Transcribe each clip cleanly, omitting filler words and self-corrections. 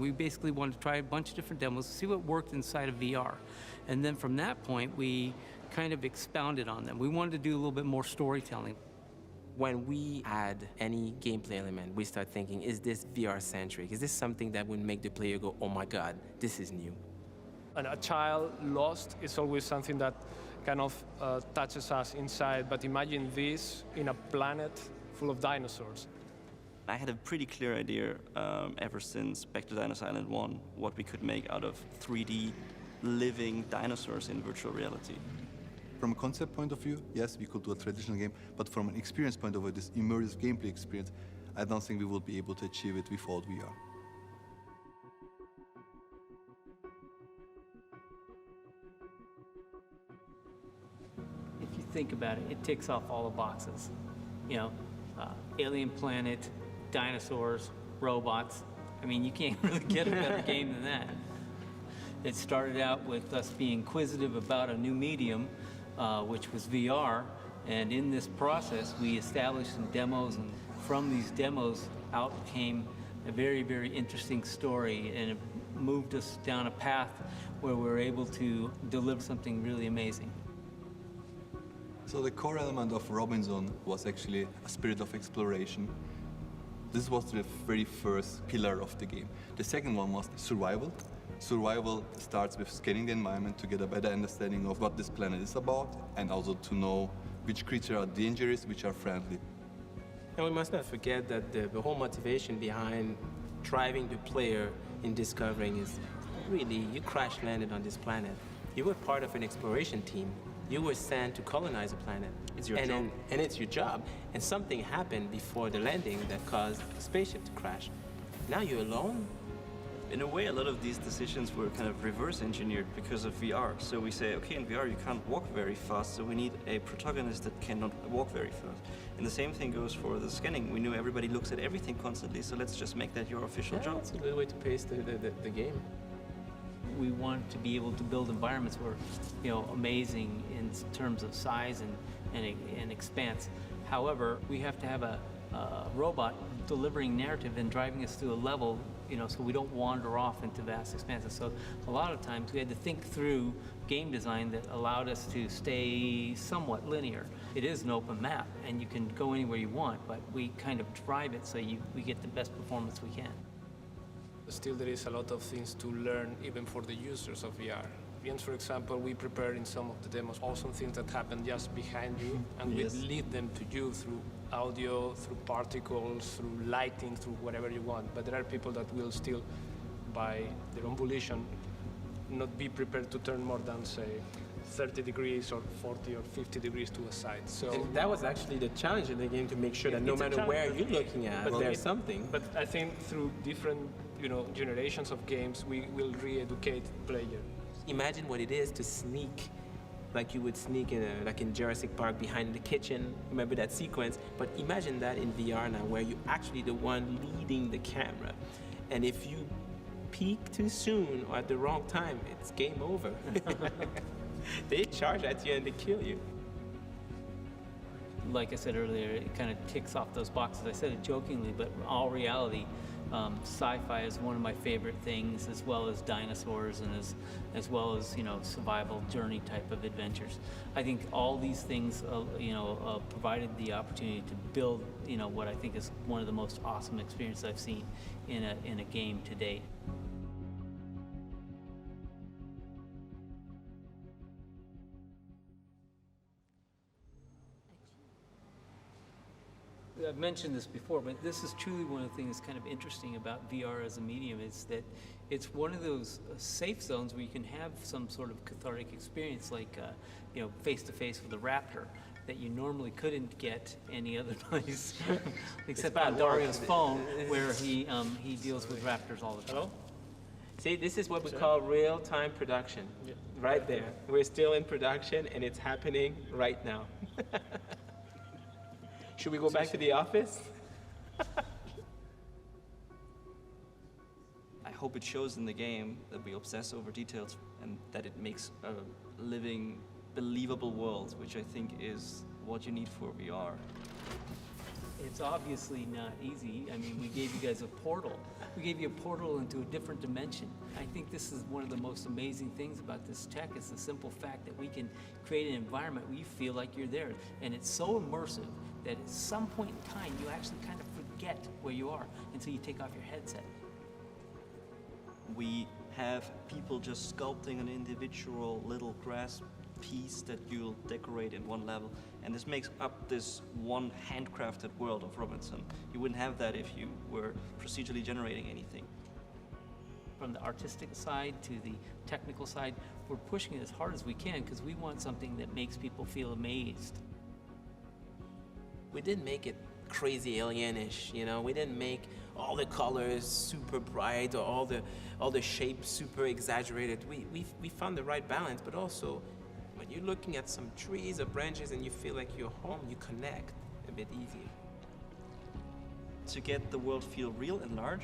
we basically wanted to try a bunch of different demos, see what worked inside of VR. And then from that point, we kind of expounded on them. We wanted to do a little bit more storytelling. When we add any gameplay element, we start thinking, is this VR-centric? Is this something that would make the player go, oh my God, this is new? And a child lost is always something that kind of touches us inside, but imagine this in a planet full of dinosaurs. I had a pretty clear idea ever since Back to Dinosaur Island 1, what we could make out of 3D living dinosaurs in virtual reality. From a concept point of view, yes, we could do a traditional game, but from an experience point of view, this immersive gameplay experience, I don't think we will be able to achieve it without VR. If you think about it, it ticks off all the boxes. You know, alien planet, dinosaurs, robots. I mean, you can't really get a better game than that. It started out with us being inquisitive about a new medium, which was VR, and in this process we established some demos, and from these demos out came a very, very interesting story, and it moved us down a path where we were able to deliver something really amazing. So the core element of Robinson was actually a spirit of exploration. This was the very first pillar of the game. The second one was survival. Survival starts with scanning the environment to get a better understanding of what this planet is about, and also to know which creatures are dangerous, which are friendly. And we must not forget that the whole motivation behind driving the player in discovering is really, you crash landed on this planet. You were part of an exploration team. You were sent to colonize a planet. It's your job. And it's your job. And something happened before the landing that caused the spaceship to crash. Now you're alone. In a way, a lot of these decisions were kind of reverse engineered because of VR. So we say, okay, in VR you can't walk very fast, so we need a protagonist that cannot walk very fast. And the same thing goes for the scanning. We knew everybody looks at everything constantly, so let's just make that your official job. It's a good way to pace the game. We want to be able to build environments where, you know, amazing in terms of size and expanse. However, we have to have a robot delivering narrative and driving us through a level, you know, so we don't wander off into vast expanses. So a lot of times we had to think through game design that allowed us to stay somewhat linear. It is an open map and you can go anywhere you want, but we kind of drive it so we get the best performance we can. Still, there is a lot of things to learn even for the users of VR. For example, we prepare in some of the demos awesome things that happen just behind you, and Yes. we lead them to you through audio, through particles, through lighting, through whatever you want. But there are people that will still, by their own volition, not be prepared to turn more than, say, 30 degrees or 40 or 50 degrees to a side. So And that was actually the challenge in the game, to make sure that no It's a matter challenge, where but you're looking at, but there's something. But I think through different, generations of games, we will re-educate player. Imagine what it is to sneak, like you would sneak like in Jurassic Park behind the kitchen. Remember that sequence? But imagine that in VR now, where you're actually the one leading the camera. And if you peek too soon or at the wrong time, it's game over. They charge at you and they kill you. Like I said earlier, it kind of ticks off those boxes. I said it jokingly, but in all reality, sci-fi is one of my favorite things, as well as dinosaurs and as well as, survival journey type of adventures. I think all these things, provided the opportunity to build, what I think is one of the most awesome experiences I've seen in a game to date. I've mentioned this before, but this is truly one of the things kind of interesting about VR as a medium, is that it's one of those safe zones where you can have some sort of cathartic experience, like face-to-face with a raptor, that you normally couldn't get any other place, except on Dario's phone, where he deals with raptors all the time. Hello? See, this is what we call real-time production. Yeah. Right there. We're still in production and it's happening right now. Should we go back to the office? I hope it shows in the game that we obsess over details and that it makes a living, believable world, which I think is what you need for VR. It's obviously not easy. I mean, we gave you guys a portal. We gave you a portal into a different dimension. I think this is one of the most amazing things about this tech is the simple fact that we can create an environment where you feel like you're there. And it's so immersive that at some point in time, you actually kind of forget where you are until you take off your headset. We have people just sculpting an individual little grass piece that you'll decorate in one level, and this makes up this one handcrafted world of Robinson. You wouldn't have that if you were procedurally generating anything. From the artistic side to the technical side, we're pushing it as hard as we can because we want something that makes people feel amazed. We didn't make it crazy alienish, you know. We didn't make all the colors super bright or all the shapes super exaggerated. We found the right balance, but also when you're looking at some trees or branches and you feel like you're home, you connect a bit easier. To get the world feel real and large,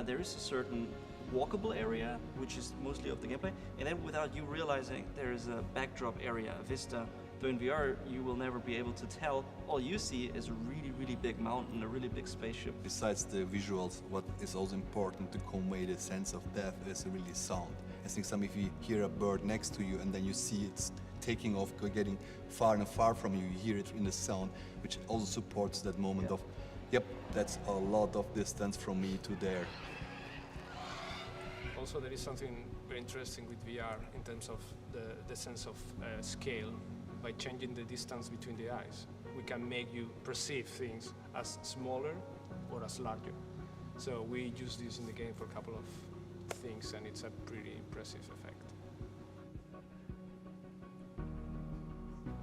there is a certain walkable area, which is mostly of the gameplay, and then without you realizing, there is a backdrop area, a vista. Though in VR, you will never be able to tell. All you see is a really, really big mountain, a really big spaceship. Besides the visuals, what is also important to convey the sense of depth is really sound. I think if you hear a bird next to you and then you see it's taking off, getting far and far from you, you hear it in the sound, which also supports that moment of, yep, that's a lot of distance from me to there. Also, there is something very interesting with VR in terms of the sense of scale. By changing the distance between the eyes, we can make you perceive things as smaller or as larger. So we use this in the game for a couple of things, and it's a pretty impressive effect.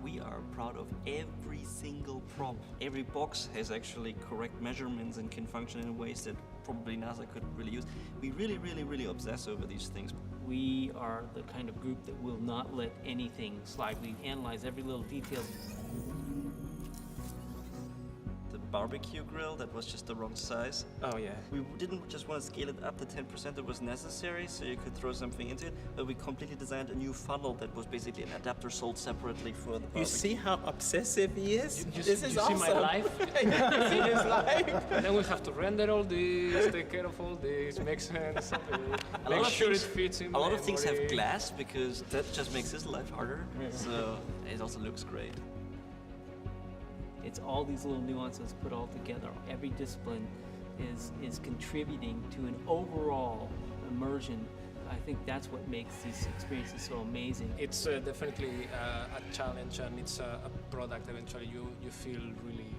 We are proud of every single prop. Every box has actually correct measurements and can function in ways that probably NASA could really use. We really, really, really obsess over these things. We are the kind of group that will not let anything slide. We analyze every little detail. The barbecue grill that was just the wrong size. Oh yeah. We didn't just want to scale it up to 10% that was necessary so you could throw something into it, but we completely designed a new funnel that was basically an adapter sold separately for the barbecue. You see how obsessive he is? This is you awesome. see my life? You see his life? And then we have to render all this, take care of all this, make sense, make sure it fits in A lot of things have memory. glass because that just makes his life harder, so it also looks great. It's all these little nuances put all together. Every discipline is contributing to an overall immersion. I think that's what makes these experiences so amazing. It's definitely a challenge, and it's a product. Eventually, you feel really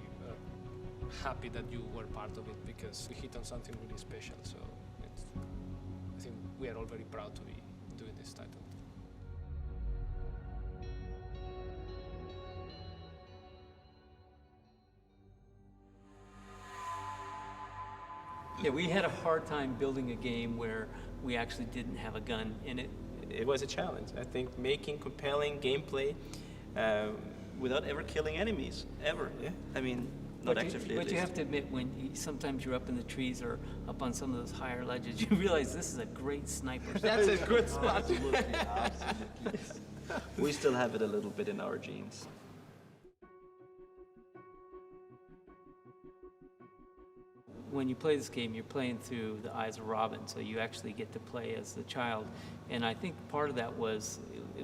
happy that you were part of it because we hit on something really special. So I think we are all very proud to be doing this title. Yeah, we had a hard time building a game where we actually didn't have a gun in it. It was a challenge. I think making compelling gameplay Without ever killing enemies, ever. Yeah. I mean, not But actively you at least. have to admit, sometimes you're up in the trees or up on some of those higher ledges, you realize this is a great sniper. That's a good spot. Absolutely, absolutely. We still have it a little bit in our genes. When you play this game, you're playing through the eyes of Robin, so you actually get to play as the child. And I think part of that was,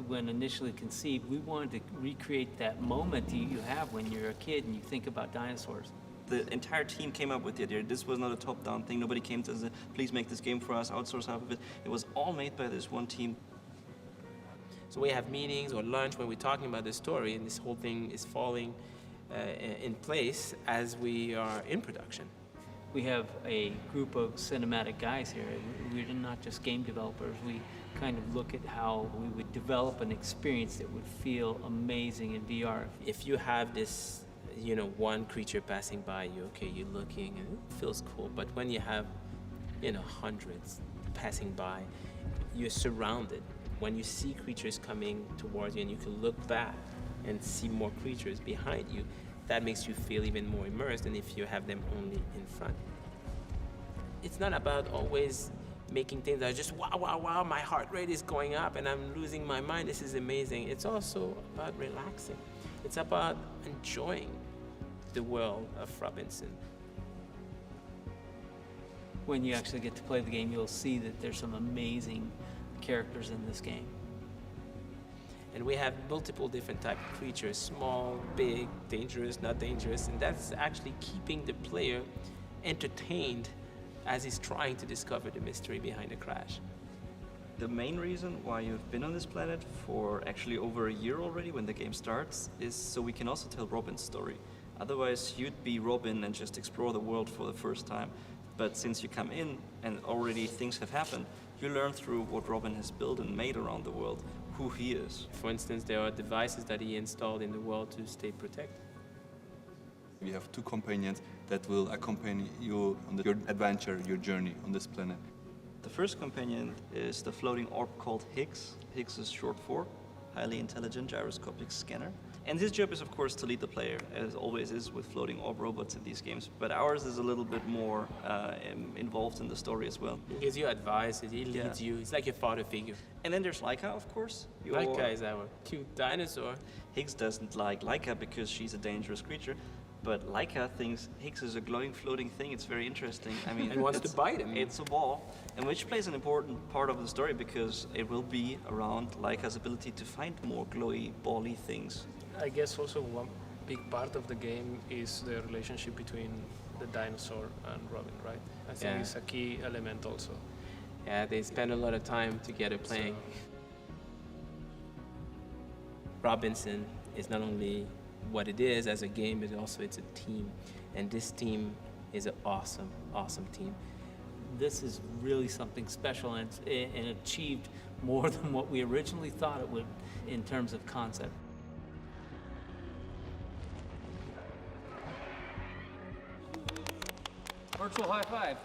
when initially conceived, we wanted to recreate that moment you have when you're a kid and you think about dinosaurs. The entire team came up with the idea. This was not a top-down thing. Nobody came to us and said, please make this game for us, outsource half of it. It was all made by this one team. So we have meetings or lunch when we're talking about the story, and this whole thing is falling in place as we are in production. We have a group of cinematic guys here. We're not just game developers. We kind of look at how we would develop an experience that would feel amazing in VR. If you have this, one creature passing by you, okay, you're looking and it feels cool. But when you have, hundreds passing by, you're surrounded. When you see creatures coming towards you and you can look back and see more creatures behind you, that makes you feel even more immersed than if you have them only in front. It's not about always making things that are just wow, wow, wow, my heart rate is going up and I'm losing my mind, this is amazing. It's also about relaxing. It's about enjoying the world of Robinson. When you actually get to play the game, you'll see that there's some amazing characters in this game. And we have multiple different type of creatures, small, big, dangerous, not dangerous, and that's actually keeping the player entertained as he's trying to discover the mystery behind the crash. The main reason why you've been on this planet for actually over a year already when the game starts is so we can also tell Robin's story. Otherwise, you'd be Robin and just explore the world for the first time. But since you come in and already things have happened, you learn through what Robin has built and made around the world, who he is. For instance, there are devices that he installed in the world to stay protected. We have two companions that will accompany you on your adventure, your journey on this planet. The first companion is the floating orb called Higgs. Higgs is short for Highly Intelligent Gyroscopic Scanner. And his job is, of course, to lead the player, as always is with floating orb robots in these games. But ours is a little bit more involved in the story as well. He gives you advice, he leads you. It's like your father figure. And then there's Laika, of course. Laika is our cute dinosaur. Higgs doesn't like Laika because she's a dangerous creature. But Laika thinks Higgs is a glowing, floating thing. It's very interesting. I mean, And wants to bite him. It's a ball, and which plays an important part of the story because it will be around Laika's ability to find more glowy, bally things. I guess also one big part of the game is the relationship between the dinosaur and Robin, right? I think Yeah. it's a key element also. Yeah, they spend a lot of time together playing. Robinson is not only what it is as a game, but also it's a team. And this team is an awesome, awesome team. This is really something special, and it achieved more than what we originally thought it would in terms of concept. Virtual high five.